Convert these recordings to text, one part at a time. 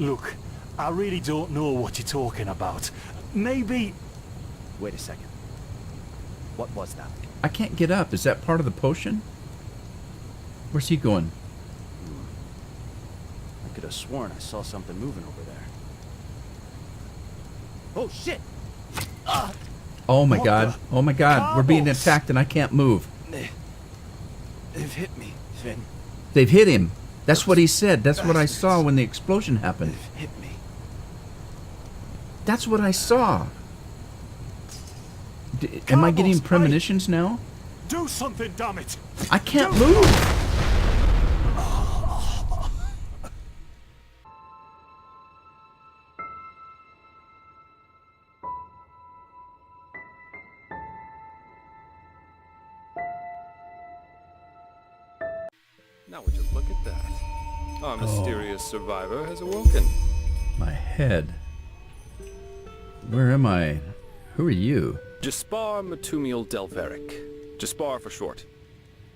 Look, I really don't know what you're talking about. Maybe... Wait a second. What was that? I can't get up. Is that part of the potion? Where's he going? I could have sworn I saw something moving over there. Oh, shit! Oh my What god. the- Oh my god. We're being Carlos! attacked and I can't move. They've hit me, Finn. They've hit him. That's what he said. That's what I saw when the explosion happened. They've hit me. That's what I saw. Am I getting Carlos, premonitions now? do something, damn it! I can't move. Now would you look at that? Our mysterious survivor has awoken. My head. Where am I? Who are you? Jaspar Matumiel Delveric. Jaspar for short.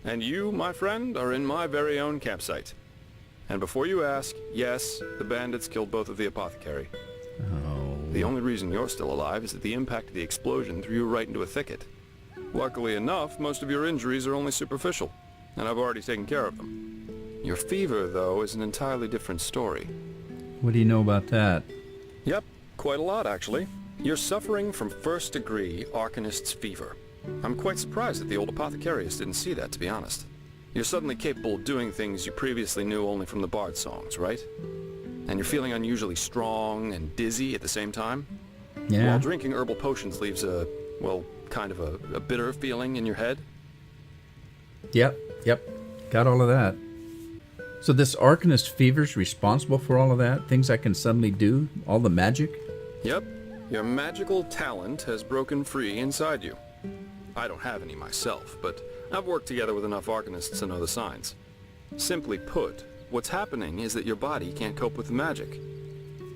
And you, my friend, are in my very own campsite. And before you ask, yes, the bandits killed both of the apothecary. Oh. The only reason you're still alive is that the impact of the explosion threw you right into a thicket. Luckily enough, most of your injuries are only superficial, and I've already taken care of them. Your fever, though, is an entirely different story. What do you know about that? Yep, quite a lot, actually. You're suffering from first-degree Arcanist's fever. I'm quite surprised that the old apothecarius didn't see that, to be honest. You're suddenly capable of doing things you previously knew only from the bard songs, right? And you're feeling unusually strong and dizzy at the same time? Yeah. While drinking herbal potions leaves a, well, kind of a bitter feeling in your head? Yep. Got all of that. So this Arcanist fever's responsible for all of that? Things I can suddenly do? All the magic? Yep. Your magical talent has broken free inside you. I don't have any myself, but I've worked together with enough Arcanists to know the signs. Simply put, what's happening is that your body can't cope with the magic.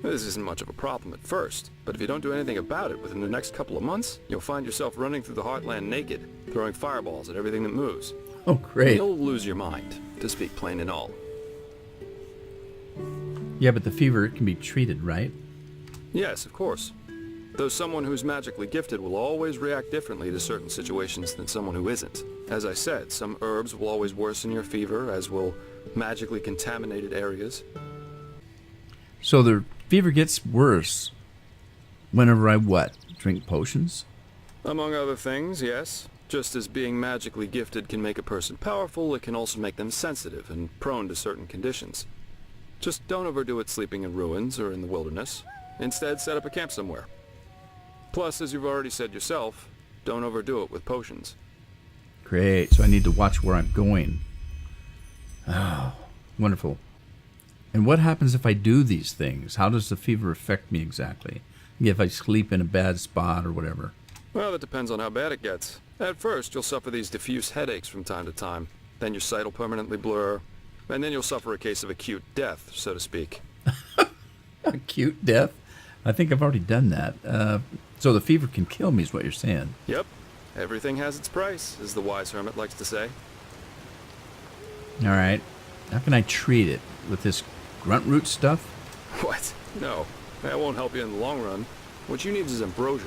This isn't much of a problem at first, but if you don't do anything about it within the next couple of months, you'll find yourself running through the heartland naked, throwing fireballs at everything that moves. Oh, great. You'll lose your mind, to speak plain and all. Yeah, but the fever can be treated, right? Yes, of course. Though someone who's magically gifted will always react differently to certain situations than someone who isn't. As I said, some herbs will always worsen your fever, as will magically contaminated areas. So the fever gets worse whenever I what? Drink potions? Among other things, yes. Just as being magically gifted can make a person powerful, it can also make them sensitive and prone to certain conditions. Just don't overdo it sleeping in ruins or in the wilderness. Instead, set up a camp somewhere. Plus, as you've already said yourself, don't overdo it with potions. Great. So I need to watch where I'm going. Oh, wonderful. And what happens if I do these things? How does the fever affect me exactly? If I sleep in a bad spot or whatever? Well, that depends on how bad it gets. At first, you'll suffer these diffuse headaches from time to time. Then your sight will permanently blur. And then you'll suffer a case of acute death, so to speak. Acute death? I think I've already done that. So the fever can kill me is what you're saying. Yep. Everything has its price, as the wise hermit likes to say. All right. How can I treat it? With this grunt root stuff? What? No. That won't help you in the long run. What you need is ambrosia.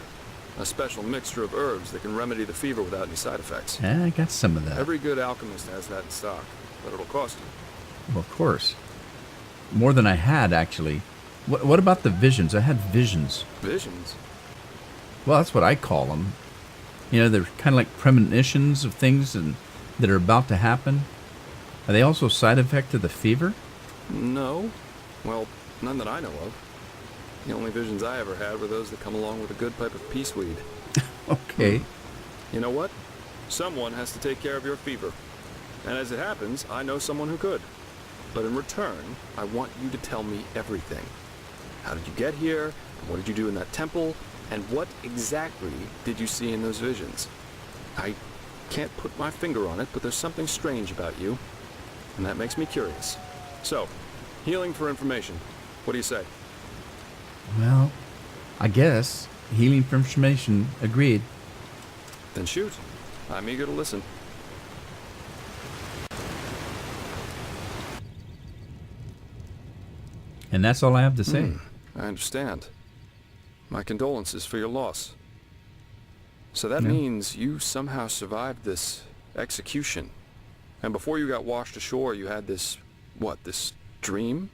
A special mixture of herbs that can remedy the fever without any side effects. I got some of that. Every good alchemist has that in stock, but it'll cost you. Well, of course. More than I had, actually. What about the visions? I had visions. Visions? Well, that's what I call them. You know, they're kind of like premonitions of things that are about to happen. Are they also a side effect of the fever? No. Well, none that I know of. The only visions I ever had were those that come along with a good pipe of peace weed. Okay. You know what? Someone has to take care of your fever. And as it happens, I know someone who could. But in return, I want you to tell me everything. How did you get here? And what did you do in that temple? And what exactly did you see in those visions? I can't put my finger on it, but there's something strange about you. And that makes me curious. So, healing for information. What do you say? Well, I guess. Healing for information. Agreed. Then shoot. I'm eager to listen. And that's all I have to say. I understand. My condolences for your loss. So that Yeah. means you somehow survived this execution. And before you got washed ashore, you had this, this dream?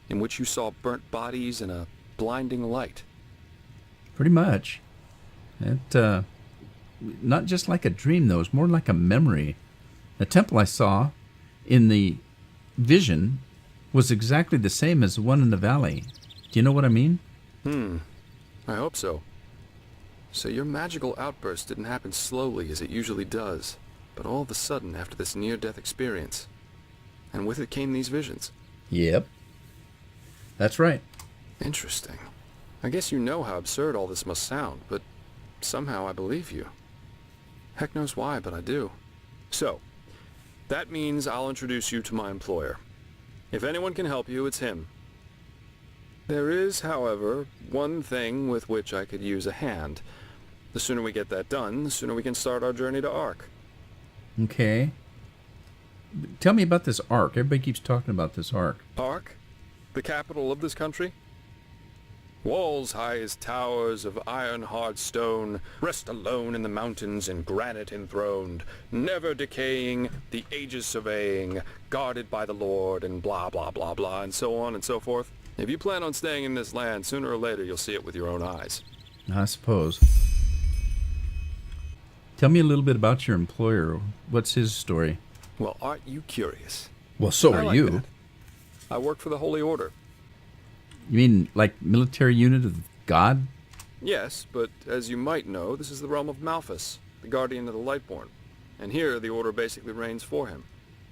In which you saw burnt bodies and a blinding light. Pretty much. It, not just like a dream, though. It's more like a memory. The temple I saw in the vision was exactly the same as the one in the valley. Do you know what I mean? I hope so. So your magical outburst didn't happen slowly as it usually does, but all of a sudden after this near-death experience. And with it came these visions. Yep. That's right. Interesting. I guess you know how absurd all this must sound, but somehow I believe you. Heck knows why, but I do. So, that means I'll introduce you to my employer. If anyone can help you, it's him. There is, however, one thing with which I could use a hand. The sooner we get that done, the sooner we can start our journey to Ark. Okay. Tell me about this Ark. Everybody keeps talking about this Ark. Ark? The capital of this country? Walls high as towers of iron-hard stone, rest alone in the mountains in granite enthroned, never decaying, the ages surveying, guarded by the Lord, and blah, blah, blah, blah, and so on and so forth. If you plan on staying in this land, sooner or later you'll see it with your own eyes. I suppose. Tell me a little bit about your employer. What's his story? Well, aren't you curious? Well, so I are like you. that. I work for the Holy Order. You mean like military unit of God? Yes, but as you might know, this is the realm of Malphas, the guardian of the Lightborn. And here, the Order basically reigns for him.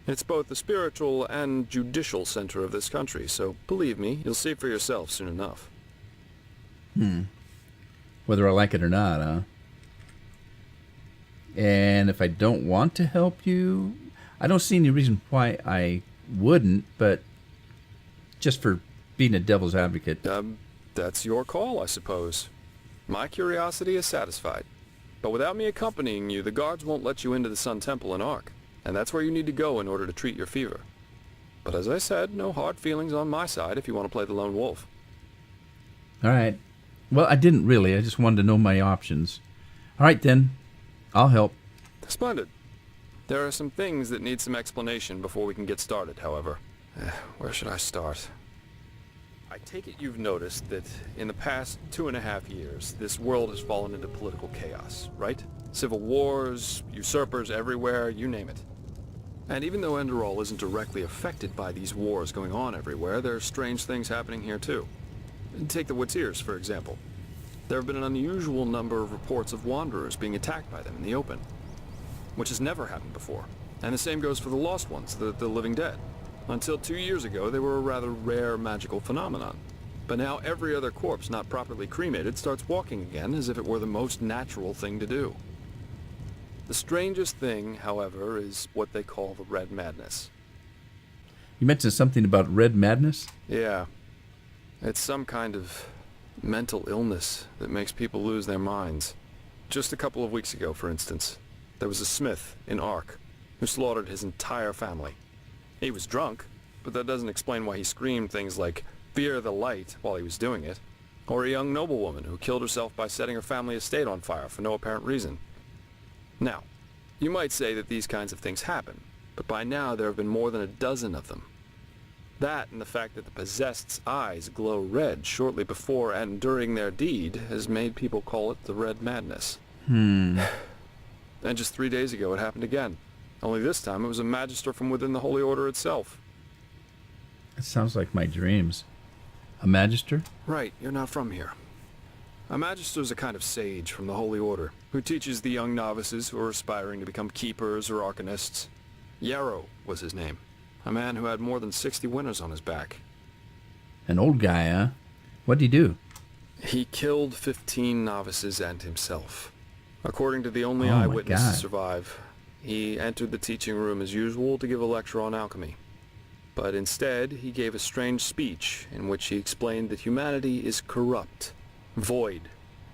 It's both the spiritual and judicial center of this country, so believe me, you'll see for yourself soon enough. Whether I like it or not, huh? And if I don't want to help you, I don't see any reason why I wouldn't, but just for being a devil's advocate. That's your call, I suppose. My curiosity is satisfied. But without me accompanying you, the guards won't let you into the Sun Temple in Ark. And that's where you need to go in order to treat your fever. But as I said, no hard feelings on my side if you want to play the lone wolf. All right. Well, I didn't really. I just wanted to know my options. All right, then. I'll help. Splendid. There are some things that need some explanation before we can get started, however. Where should I start? I take it you've noticed that in the past 2.5 years, this world has fallen into political chaos, right? Civil wars, usurpers everywhere, you name it. And even though Enderal isn't directly affected by these wars going on everywhere, there are strange things happening here too. Take the Watirs, for example. There have been an unusual number of reports of wanderers being attacked by them in the open, which has never happened before. And the same goes for the Lost Ones, the living dead. Until 2 years ago, they were a rather rare magical phenomenon. But now every other corpse not properly cremated starts walking again as if it were the most natural thing to do. The strangest thing, however, is what they call the Red Madness. You mentioned something about red madness? Yeah. It's some kind of mental illness that makes people lose their minds. Just a couple of weeks ago, for instance, there was a smith in Ark who slaughtered his entire family. He was drunk, but that doesn't explain why he screamed things like, "Fear the light," while he was doing it. Or a young noblewoman who killed herself by setting her family estate on fire for no apparent reason. Now, you might say that these kinds of things happen, but by now there have been more than a dozen of them. That and the fact that the possessed's eyes glow red shortly before and during their deed has made people call it the Red Madness. And just 3 days ago it happened again. Only this time it was a magister from within the Holy Order itself. It sounds like my dreams. A magister? Right, you're not from here. A magister's a kind of sage from the Holy Order, who teaches the young novices who are aspiring to become keepers or arcanists. Yarrow was his name, a man who had more than 60 winners on his back. An old guy, huh? What'd he do? He killed 15 novices and himself. According to the only Oh my eyewitness God. to survive, he entered the teaching room as usual to give a lecture on alchemy. But instead, he gave a strange speech in which he explained that humanity is corrupt, void,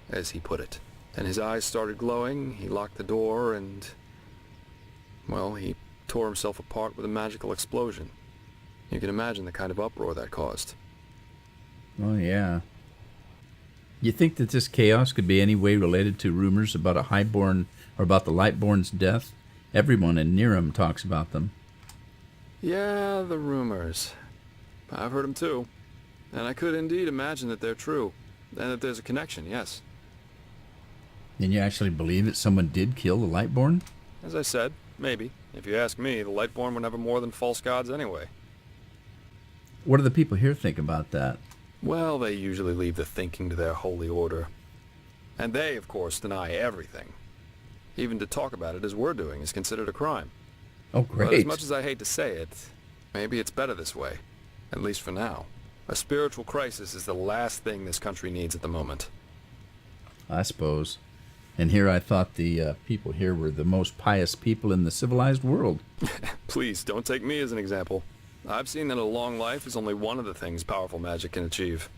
as he put it. And his eyes started glowing, he locked the door, and, well, he tore himself apart with a magical explosion. You can imagine the kind of uproar that caused. Oh, yeah. You think that this chaos could be any way related to rumors about a highborn or about the Lightborn's death? Everyone in Niram talks about them. Yeah, the rumors. I've heard them too. And I could indeed imagine that they're true. And that there's a connection, yes. And you actually believe that someone did kill the Lightborn? As I said, maybe. If you ask me, the Lightborn were never more than false gods anyway. What do the people here think about that? Well, they usually leave the thinking to their holy order. And they, of course, deny everything. Even to talk about it as we're doing is considered a crime. Oh, great. But as much as I hate to say it, maybe it's better this way. At least for now. A spiritual crisis is the last thing this country needs at the moment. I suppose. And here I thought the people here were the most pious people in the civilized world. Please, don't take me as an example. I've seen that a long life is only one of the things powerful magic can achieve.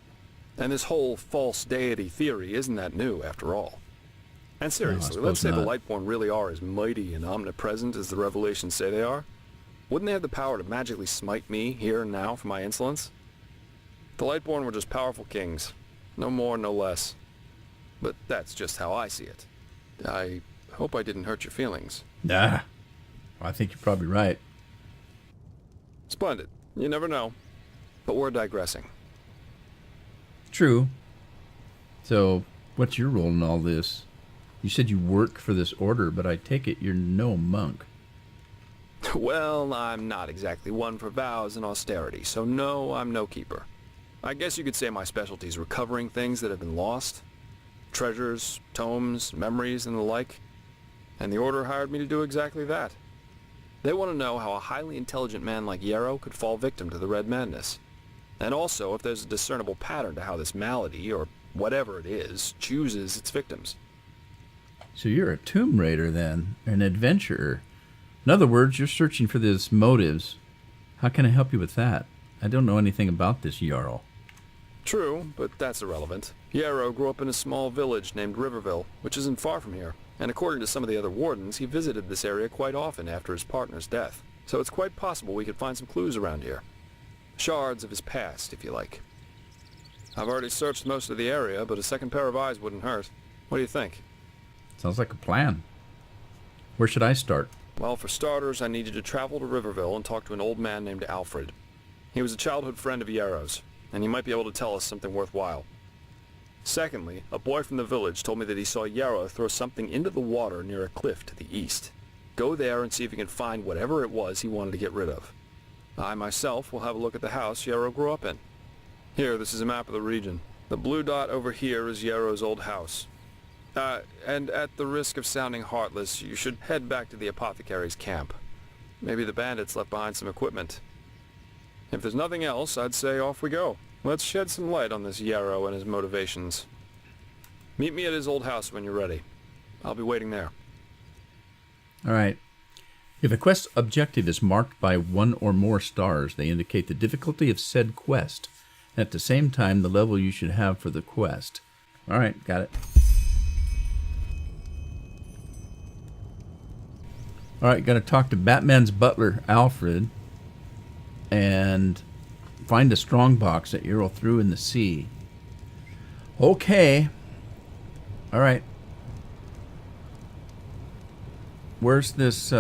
And this whole false deity theory isn't that new, after all. And seriously, let's say the Lightborn really are as mighty and omnipresent as the revelations say they are. Wouldn't they have the power to magically smite me here and now for my insolence? The Lightborn were just powerful kings. No more, no less. But that's just how I see it. I hope I didn't hurt your feelings. Nah. I think you're probably right. Splendid. You never know. But we're digressing. True. So, what's your role in all this? You said you work for this order, but I take it you're no monk. Well, I'm not exactly one for vows and austerity, so no, I'm no keeper. I guess you could say my specialty is recovering things that have been lost. Treasures, tomes, memories, and the like. And the Order hired me to do exactly that. They want to know how a highly intelligent man like Yarrow could fall victim to the Red Madness. And also if there's a discernible pattern to how this malady, or whatever it is, chooses its victims. So you're a tomb raider then, an adventurer. In other words, you're searching for these motives. How can I help you with that? I don't know anything about this Jarl. True, but that's irrelevant. Yarrow grew up in a small village named Riverville, which isn't far from here. And according to some of the other wardens, he visited this area quite often after his partner's death. So it's quite possible we could find some clues around here. Shards of his past, if you like. I've already searched most of the area, but a second pair of eyes wouldn't hurt. What do you think? Sounds like a plan. Where should I start? Well, for starters, I need you to travel to Riverville and talk to an old man named Alfred. He was a childhood friend of Yarrow's, and he might be able to tell us something worthwhile. Secondly, a boy from the village told me that he saw Yarrow throw something into the water near a cliff to the east. Go there and see if you can find whatever it was he wanted to get rid of. I myself will have a look at the house Yarrow grew up in. Here, this is a map of the region. The blue dot over here is Yarrow's old house. And at the risk of sounding heartless, you should head back to the apothecary's camp. Maybe the bandits left behind some equipment. If there's nothing else, I'd say off we go. Let's shed some light on this Yarrow and his motivations. Meet me at his old house when you're ready. I'll be waiting there. All right. If a quest objective is marked by one or more stars, they indicate the difficulty of said quest, and at the same time, the level you should have for the quest. All right, got it. All right, got to talk to Batman's butler, Alfred, and find a strongbox that Yarrow threw in the sea. Okay. All right. Where's this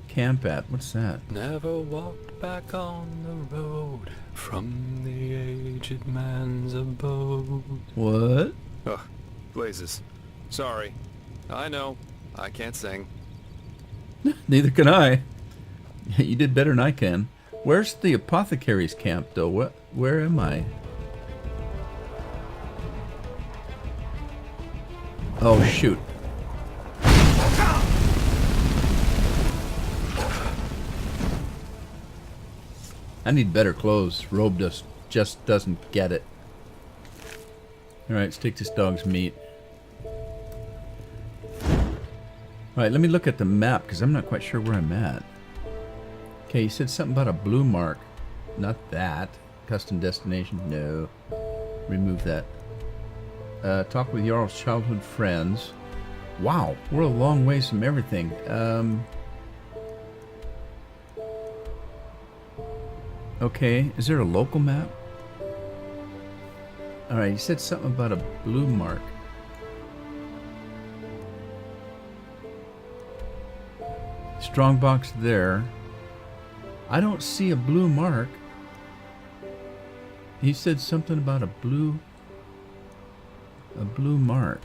camp at? What's that? Never walked back on the road from the aged man's abode. What? Ugh, blazes. Sorry. I know. I can't sing. Neither can I. You did better than I can. Where's the apothecary's camp, though? Where am I? Oh, shoot. I need better clothes. Robe just doesn't get it. Alright, let's take this dog's meat. Alright, let me look at the map, because I'm not quite sure where I'm at. Okay, you said something about a blue mark. Not that. Custom destination. No. Remove that. Talk with Jarl's childhood friends. Wow, we're a long ways from everything. Okay, is there a local map? Alright, you said something about a blue mark. Strongbox there. I don't see a blue mark. He said something about a blue mark.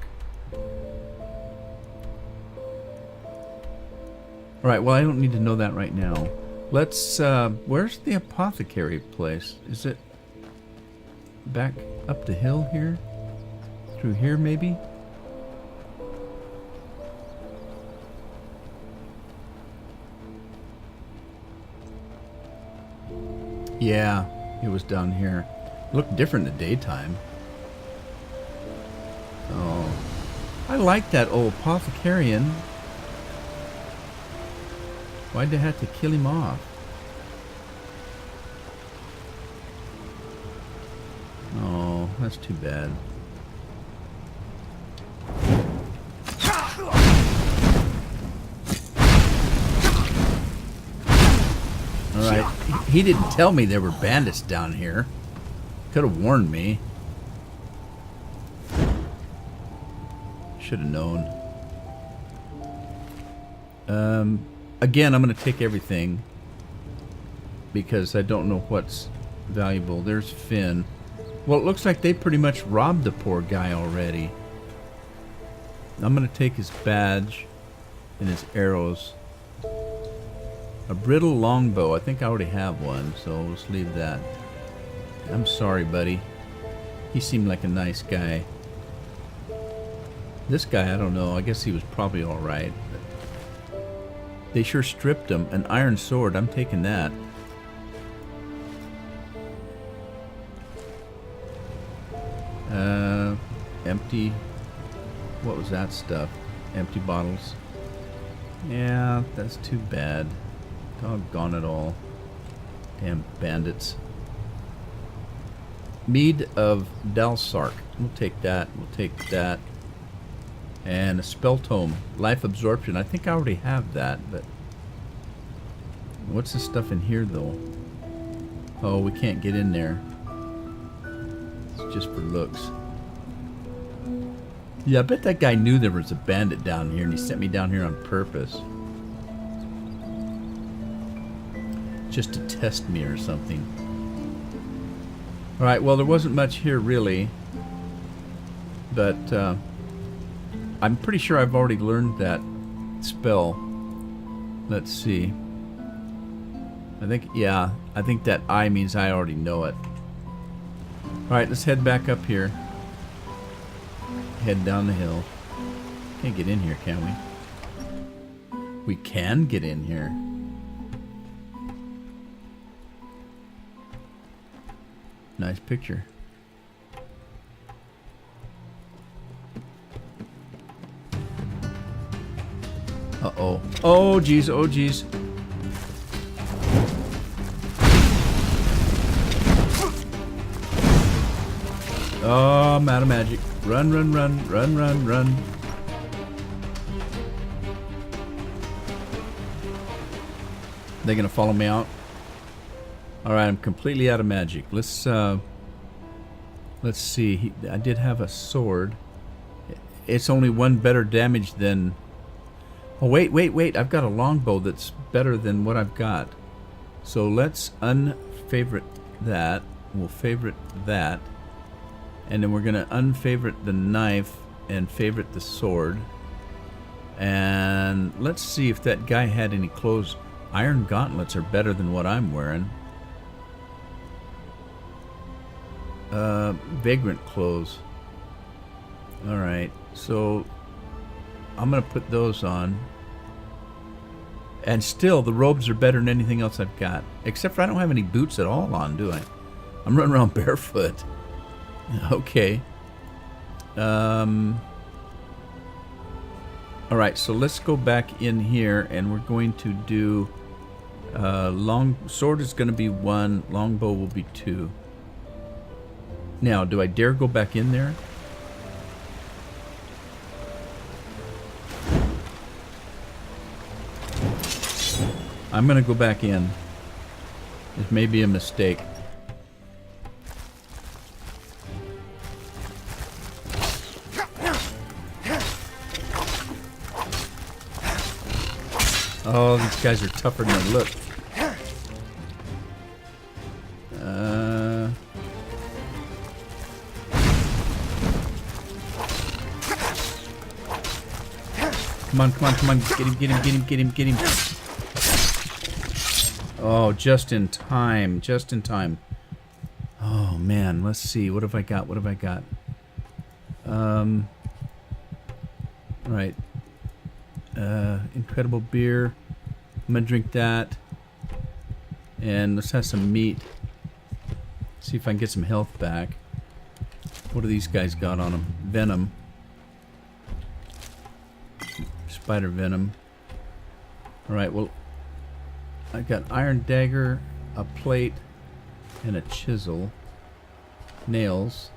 Alright, well I don't need to know that right now. Let's, where's the apothecary place? Is it back up the hill here? Through here maybe? Yeah, it was down here. It looked different in the daytime. Oh, I like that old apothecarian. Why'd they have to kill him off? Oh, that's too bad. Alright, he didn't tell me there were bandits down here. Could have warned me. Should have known. Again, I'm going to take everything because I don't know what's valuable. There's Finn. Well, it looks like they pretty much robbed the poor guy already. I'm going to take his badge and his arrows. A brittle longbow. I think I already have one, so let's leave that. I'm sorry, buddy. He seemed like a nice guy. This guy, I don't know. I guess he was probably alright. They sure stripped him. An iron sword. I'm taking that. Empty. What was that stuff? Empty bottles. Yeah, that's too bad. Doggone it all. Damn bandits. Mead of Dalsark. We'll take that. We'll take that. And a spell tome. Life absorption. I think I already have that, but... What's this stuff in here, though? Oh, we can't get in there. It's just for looks. Yeah, I bet that guy knew there was a bandit down here, and he sent me down here on purpose. Just to test me or something. Alright, well, there wasn't much here, really. But, I'm pretty sure I've already learned that spell. Let's see. I think, yeah, I think that I means I already know it. Alright, let's head back up here. Head down the hill. Can't get in here, can we? We can get in here. Nice picture. Uh-oh. Oh, geez. Oh, geez. Oh, I'm out of magic. Run, run, run, run, run, run. They gonna follow me out? Alright, I'm completely out of magic. Let's see. I did have a sword. It's only one better damage than... Oh, wait. I've got a longbow that's better than what I've got. So let's unfavorite that. We'll favorite that. And then we're going to unfavorite the knife and favorite the sword. And let's see if that guy had any clothes. Iron gauntlets are better than what I'm wearing. Vagrant clothes. Alright, so I'm going to put those on. And still, the robes are better than anything else I've got. Except for I don't have any boots at all on, do I? I'm running around barefoot. Okay. Alright, so let's go back in here and we're going to do long sword is going to be 1, longbow will be 2. Now, do I dare go back in there? I'm going to go back in. It may be a mistake. Oh, these guys are tougher than they look. Come on, come on, come on. Get him, get him, get him, get him, get him. Oh, just in time. Just in time. Oh, man. Let's see. What have I got? What have I got? Right. Incredible beer. I'm going to drink that. And let's have some meat. See if I can get some health back. What do these guys got on them? Venom. Spider venom. Alright, well, I got iron dagger, a plate, and a chisel. Nails.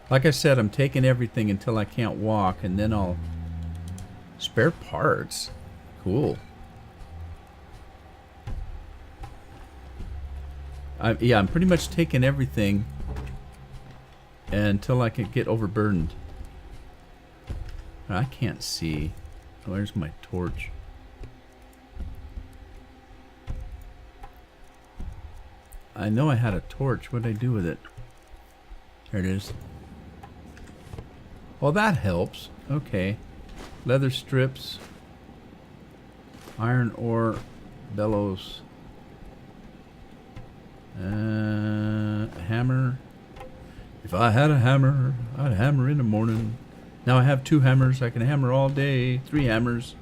Like I said, I'm taking everything until I can't walk, and then I'll... Spare parts. Cool. Yeah, I'm pretty much taking everything until I can get overburdened. I can't see. Where's my torch? I know I had a torch. What did I do with it? There it is. Well, that helps. Okay. Leather strips. Iron ore. Bellows. A hammer. If I had a hammer, I'd hammer in the morning. Now I have 2 hammers. I can hammer all day. 3 hammers.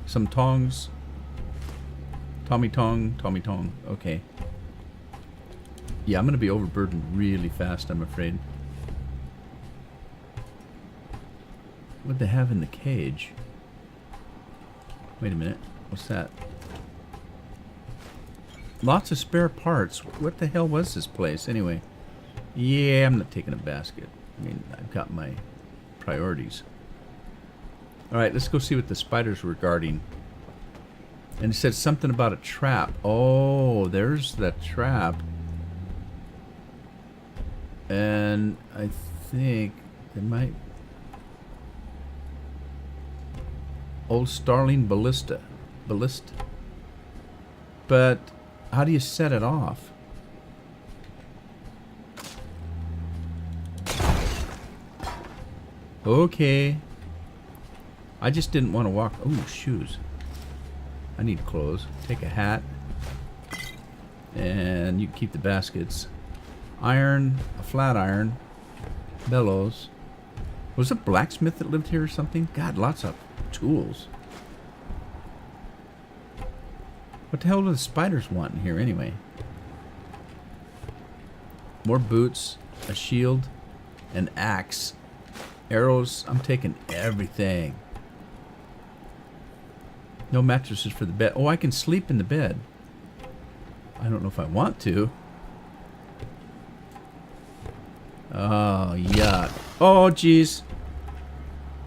Some tongs. Tommy tong. Tommy tong. Okay. Yeah, I'm going to be overburdened really fast, I'm afraid. What'd they have in the cage? Wait a minute. What's that? Lots of spare parts. What the hell was this place, anyway? Yeah, I'm not taking a basket. I mean, I've got my priorities. Alright, let's go see what the spiders were guarding. And it said something about a trap. Oh, there's that trap. And I think there might... Old Starling Ballista. Ballista. But how do you set it off? Okay. I just didn't want to walk. Oh, shoes. I need clothes. Take a hat. And you can keep the baskets. Iron. A flat iron. Bellows. Was it a blacksmith that lived here or something? God, lots of tools. What the hell do the spiders want in here anyway? More boots. A shield. An axe. Arrows. I'm taking everything. No mattresses for the bed. Oh, I can sleep in the bed. I don't know if I want to. Oh, yuck. Oh, jeez.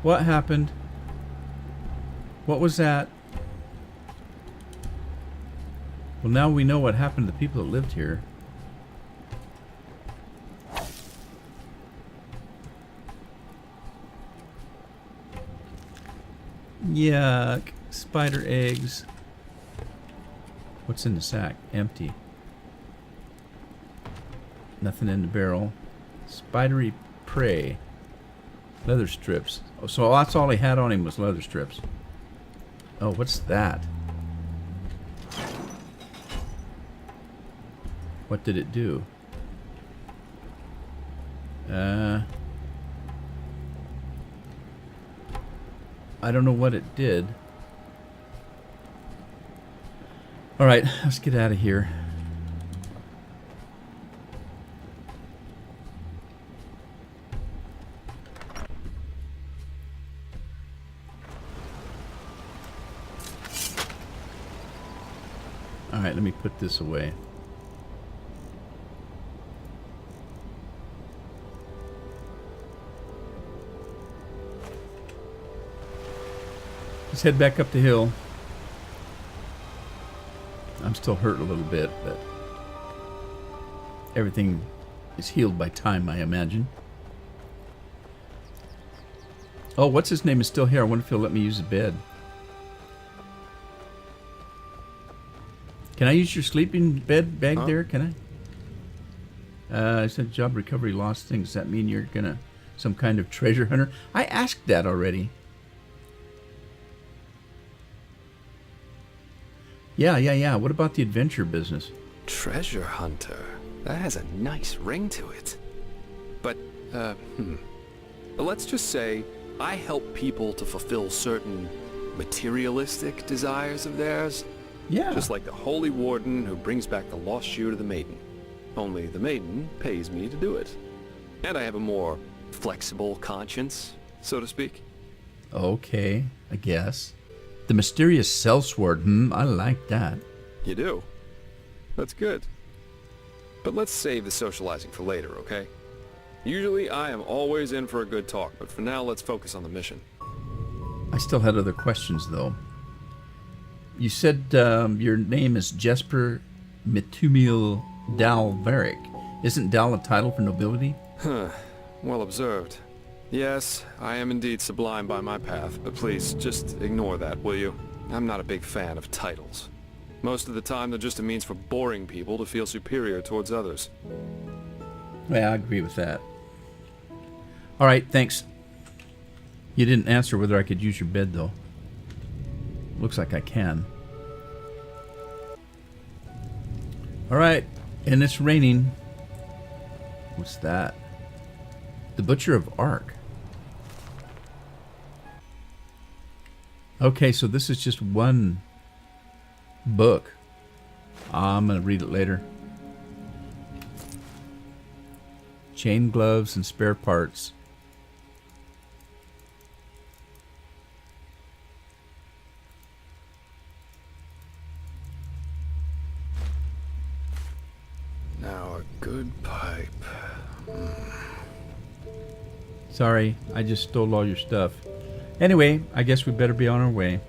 What happened? What was that? Well, now we know what happened to the people that lived here. Yuck. Spider eggs. What's in the sack? Empty. Nothing in the barrel. Spidery prey. Leather strips. Oh, so that's all he had on him was leather strips. Oh, what's that? What did it do? I don't know what it did. Alright, let's get out of here. Alright, let me put this away. Let's head back up the hill. I'm still hurt a little bit, but everything is healed by time, I imagine. Oh, what's his name is still here. I wonder if he'll let me use the bed. Can I use your sleeping bag Huh? there? Can I? I said job recovery lost things. Does that mean you're gonna some kind of treasure hunter? I asked that already. Yeah. What about the adventure business? Treasure hunter. That has a nice ring to it. But, let's just say I help people to fulfill certain materialistic desires of theirs. Yeah. Just like the holy warden who brings back the lost shoe to the maiden. Only the maiden pays me to do it. And I have a more flexible conscience, so to speak. Okay, I guess. The mysterious sellsword. I like that. You do? That's good. But let's save the socializing for later, okay? Usually I am always in for a good talk, but for now let's focus on the mission. I still had other questions, though. You said your name is Jesper Mitumil Dalveric. Isn't Dal a title for nobility? Well observed. Yes, I am indeed sublime by my path, but please, just ignore that, will you? I'm not a big fan of titles. Most of the time they're just a means for boring people to feel superior towards others. Yeah, I agree with that. All right, thanks. You didn't answer whether I could use your bed, though. Looks like I can. All right, and it's raining. What's that? The Butcher of Ark. Okay, so this is just one book. I'm going to read it later. Chain gloves and spare parts. Now a good pipe. Sorry, I just stole all your stuff. Anyway, I guess we better be on our way.